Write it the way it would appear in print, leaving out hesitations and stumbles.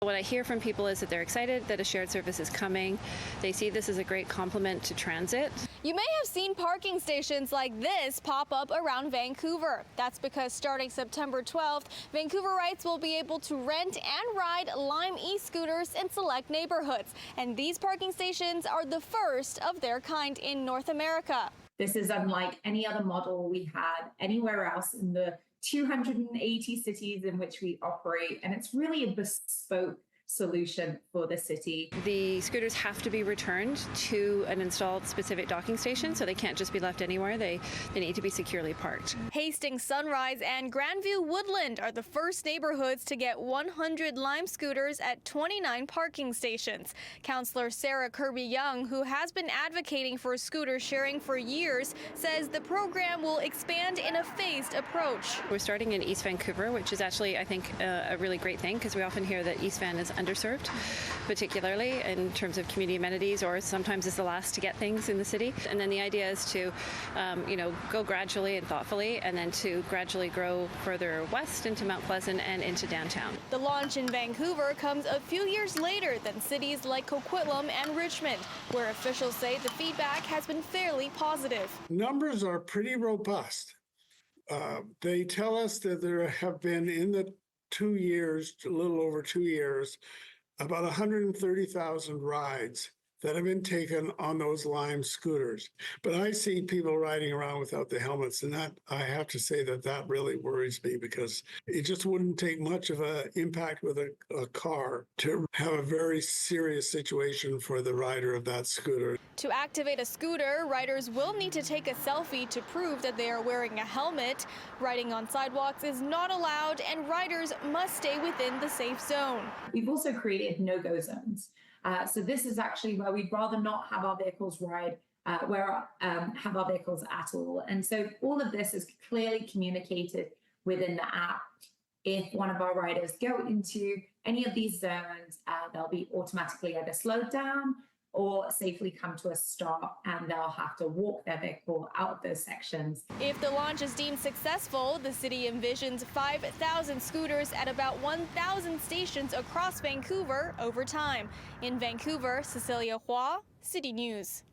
What I hear from people is that they're excited that a shared service is coming. They see this as a great complement to transit. You may have seen parking stations like this pop up around Vancouver. That's because starting September 12th, Vancouverites will be able to rent and ride Lime e-scooters in select neighborhoods. And these parking stations are the first of their kind in North America. This is unlike any other model we had anywhere else in the 280 cities in which we operate, and it's really a bespoke solution for the city. The scooters have to be returned to an installed specific docking station, so they can't just be left anywhere. They need to be securely parked. Hastings Sunrise and Grandview Woodland are the first neighborhoods to get 100 Lime scooters at 29 parking stations. Councillor Sarah Kirby-Young, who has been advocating for scooter sharing for years, says the program will expand in a phased approach. We're starting in East Vancouver, which is actually, I think, a really great thing, because we often hear that East Van is underserved, particularly in terms of community amenities, or sometimes is the last to get things in the city. And then the idea is to, go gradually and thoughtfully, and then to gradually grow further west into Mount Pleasant and into downtown. The launch in Vancouver comes a few years later than cities like Coquitlam and Richmond, where officials say the feedback has been fairly positive. Numbers are pretty robust. They tell us that there have been, in the 2 years, a little over 2 years, about 130,000 rides that have been taken on those Lime scooters. But I see people riding around without the helmets, and that, I have to say that really worries me, because it just wouldn't take much of an impact with a car to have a very serious situation for the rider of that scooter. To activate a scooter, riders will need to take a selfie to prove that they are wearing a helmet. Riding on sidewalks is not allowed, and riders must stay within the safe zone. We've also created no-go zones. So this is actually where we'd rather not have our vehicles have our vehicles at all. And so all of this is clearly communicated within the app. If one of our riders go into any of these zones, they'll be automatically either slowed down or safely come to a stop, and they'll have to walk their vehicle out of those sections. If the launch is deemed successful, the city envisions 5,000 scooters at about 1,000 stations across Vancouver over time. In Vancouver, Cecilia Hua, City News.